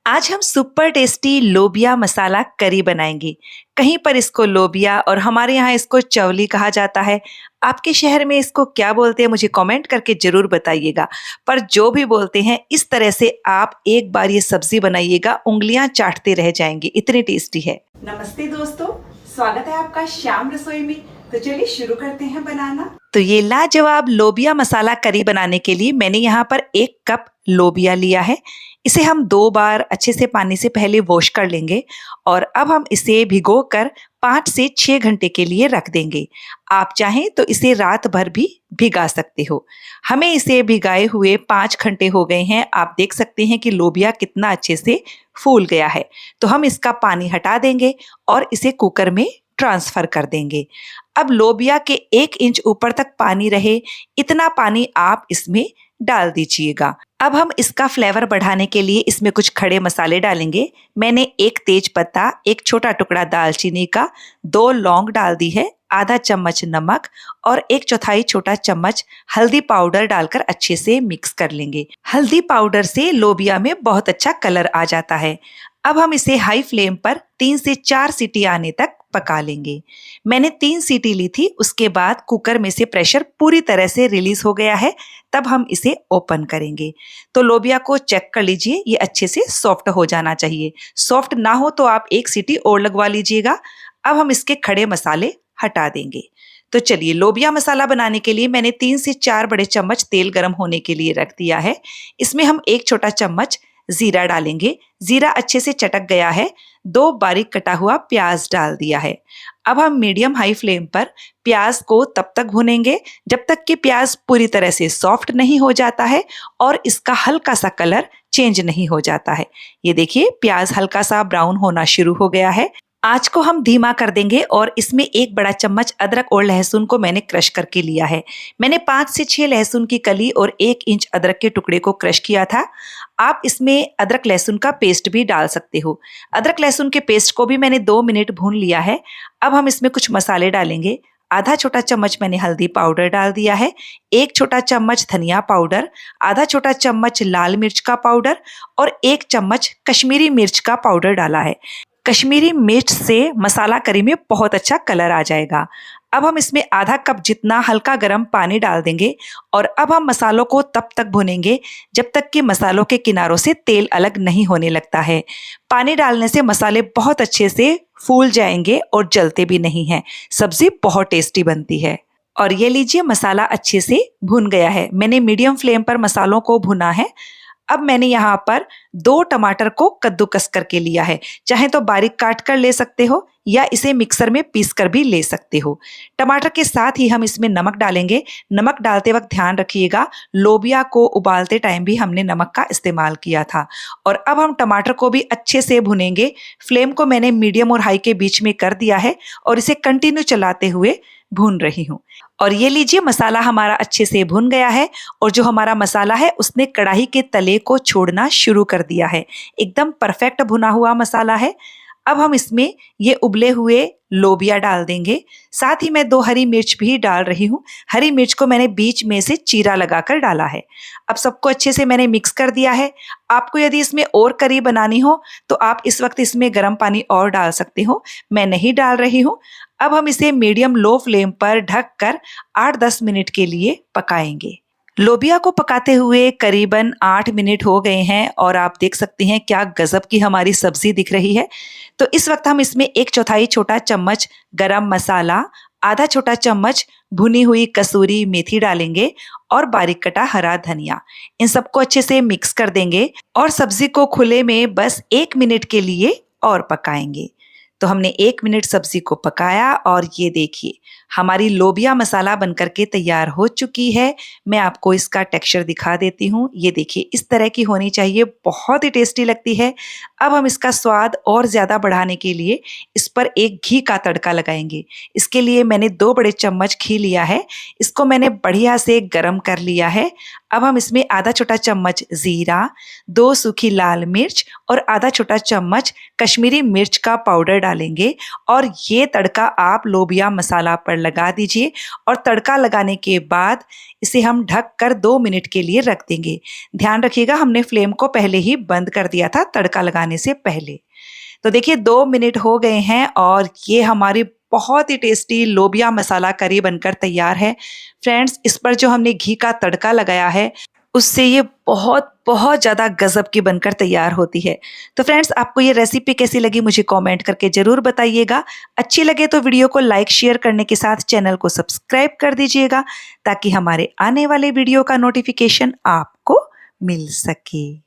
आज हम super tasty लोबिया मसाला करी बनाएंगे। कहीं पर इसको लोबिया और हमारे यहाँ इसको चवली कहा जाता है। आपके शहर में इसको क्या बोलते हैं मुझे कमेंट करके जरूर बताइएगा। पर जो भी बोलते हैं इस तरह से आप एक बार ये सब्जी बनाइएगा, उंगलियां चाटते रह जाएंगे, इतनी टेस्टी है। नमस्ते दोस्तों, स्वागत है आपका श्याम रसोई में। तो चलिए शुरू करते हैं बनाना। तो ये लाजवाब लोबिया मसाला करी बनाने के लिए मैंने यहाँ पर 1 कप लोबिया लिया है। इसे हम 2 बार अच्छे से पानी से पहले वॉश कर लेंगे और अब हम इसे भिगोकर 5 से 6 घंटे के लिए रख देंगे। आप चाहें तो इसे रात भर भी भिगा सकते हो। हमें इसे भिगाए हुए 5 घंटे हो गए हैं। आप देख सकते हैं कि लोबिया कितना अच्छे से फूल गया है। तो हम इसका पानी हटा देंगे और इसे कुकर में ट्रांसफर कर देंगे। अब लोबिया के 1 इंच ऊपर तक पानी रहे, इतना पानी आप इसमें डाल दीजिएगा। अब हम इसका फ्लेवर बढ़ाने के लिए इसमें कुछ खड़े मसाले डालेंगे। मैंने 1 तेज पत्ता, 1 छोटा टुकड़ा दालचीनी का, 2 लौंग डाल दी है, आधा चम्मच नमक और 1/4 छोटा चम्मच हल्दी पाउडर डालकर अच्छे से मिक्स कर लेंगे। हल्दी पाउडर से लोबिया में बहुत अच्छा कलर आ जाता है। अब हम इसे हाई फ्लेम पर 3 से 4 सीटी आने तक पका लेंगे। मैंने 3 सीटी ली थी, उसके बाद कुकर में से प्रेशर पूरी तरह से रिलीज हो गया है। तब हम इसे ओपन करेंगे। तो लोबिया को चेक कर लीजिए, ये अच्छे से सॉफ्ट हो जाना चाहिए। सॉफ्ट ना हो तो आप 1 सीटी और लगवा लीजिएगा। अब हम इसके खड़े मसाले हटा देंगे। तो चलिए, लोबिया मसाला बनाने के लिए मैंने 3 से 4 बड़े चम्मच तेल गर्म होने के लिए रख दिया है। इसमें हम 1 छोटा चम्मच जीरा डालेंगे। जीरा अच्छे से चटक गया है। 2 बारीक कटा हुआ प्याज डाल दिया है। अब हम मीडियम हाई फ्लेम पर प्याज को तब तक भूनेंगे जब तक कि प्याज पूरी तरह से सॉफ्ट नहीं हो जाता है और इसका हल्का सा कलर चेंज नहीं हो जाता है। ये देखिए, प्याज हल्का सा ब्राउन होना शुरू हो गया है। आँच को हम धीमा कर देंगे और इसमें 1 बड़ा चम्मच अदरक और लहसुन को मैंने क्रश करके लिया है। मैंने 5 से 6 लहसुन की कली और 1 इंच अदरक के टुकड़े को क्रश किया था। आप इसमें अदरक लहसुन का पेस्ट भी डाल सकते हो। अदरक लहसुन के पेस्ट को भी मैंने 2 मिनट भून लिया है। अब हम इसमें कुछ मसाले डालेंगे। आधा छोटा चम्मच मैंने हल्दी पाउडर डाल दिया है, 1 छोटा चम्मच धनिया पाउडर, आधा छोटा चम्मच लाल मिर्च का पाउडर और 1 चम्मच कश्मीरी मिर्च का पाउडर डाला है। कश्मीरी मिर्च से मसाला करी में बहुत अच्छा कलर आ जाएगा। अब हम इसमें आधा कप जितना हल्का गर्म पानी डाल देंगे और अब हम मसालों को तब तक भूनेंगे जब तक कि मसालों के किनारों से तेल अलग नहीं होने लगता है। पानी डालने से मसाले बहुत अच्छे से फूल जाएंगे और जलते भी नहीं हैं। सब्जी बहुत टेस्टी बनती है। और ये लीजिए, मसाला अच्छे से भुन गया है। मैंने मीडियम फ्लेम पर मसालों को भुना है। अब मैंने यहाँ पर 2 टमाटर को कद्दूकस करके लिया है। चाहे तो बारीक काट कर ले सकते हो या इसे मिक्सर में पीस कर भी ले सकते हो। टमाटर के साथ ही हम इसमें नमक डालेंगे। नमक डालते वक्त ध्यान रखिएगा, लोबिया को उबालते टाइम भी हमने नमक का इस्तेमाल किया था। और अब हम टमाटर को भी अच्छे से भुनेंगे। फ्लेम को मैंने मीडियम और हाई के बीच में कर दिया है और इसे कंटिन्यू चलाते हुए भून रही हूँ। और ये लीजिए, मसाला हमारा अच्छे से भुन गया है और जो हमारा मसाला है उसने कढ़ाई के तले को छोड़ना शुरू कर दिया है। एकदम परफेक्ट भुना हुआ मसाला है। अब हम इसमें ये उबले हुए लोबिया डाल देंगे। साथ ही मैं 2 हरी मिर्च भी डाल रही हूँ। हरी मिर्च को मैंने बीच में से चीरा लगाकर डाला है। अब सबको अच्छे से मैंने मिक्स कर दिया है। आपको यदि इसमें और करी बनानी हो तो आप इस वक्त इसमें गर्म पानी और डाल सकते हो। मैं नहीं डाल रही हूँ। अब हम इसे मीडियम लो फ्लेम पर ढककर 8-10 मिनट के लिए पकाएंगे। लोबिया को पकाते हुए करीबन 8 मिनट हो गए हैं और आप देख सकते हैं क्या गजब की हमारी सब्जी दिख रही है। तो इस वक्त हम इसमें 1/4 छोटा चम्मच गरम मसाला, आधा छोटा चम्मच भुनी हुई कसूरी मेथी डालेंगे और बारीक कटा हरा धनिया। इन सबको अच्छे से मिक्स कर देंगे और सब्जी को खुले में बस 1 मिनट के लिए और पकाएंगे। तो हमने 1 मिनट सब्जी को पकाया और ये देखिए, हमारी लोबिया मसाला बनकर के तैयार हो चुकी है। मैं आपको इसका टेक्सचर दिखा देती हूँ। ये देखिए, इस तरह की होनी चाहिए, बहुत ही टेस्टी लगती है। अब हम इसका स्वाद और ज़्यादा बढ़ाने के लिए इस पर एक घी का तड़का लगाएंगे। इसके लिए मैंने 2 बड़े चम्मच घी लिया है। इसको मैंने बढ़िया से गरम कर लिया है। अब हम इसमें आधा छोटा चम्मच जीरा, 2 सूखी लाल मिर्च और आधा छोटा चम्मच कश्मीरी मिर्च का पाउडर डालेंगे और ये तड़का आप लोबिया मसाला पर लगा दीजिए और तड़का लगाने के बाद इसे हम ढक कर 2 मिनट के लिए रख देंगे। ध्यान रखिएगा, हमने फ्लेम को पहले ही बंद कर दिया था तड़का लगाने से पहले। तो देखिए 2 मिनट हो गए हैं और ये हमारी बहुत ही टेस्टी लोबिया मसाला करी बनकर तैयार है। फ्रेंड्स, इस पर जो हमने घी का तड़का लगाया है उससे ये बहुत बहुत ज़्यादा गज़ब की बनकर तैयार होती है। तो फ्रेंड्स, आपको ये रेसिपी कैसी लगी मुझे कमेंट करके ज़रूर बताइएगा। अच्छी लगे तो वीडियो को लाइक शेयर करने के साथ चैनल को सब्सक्राइब कर दीजिएगा ताकि हमारे आने वाले वीडियो का नोटिफिकेशन आपको मिल सके।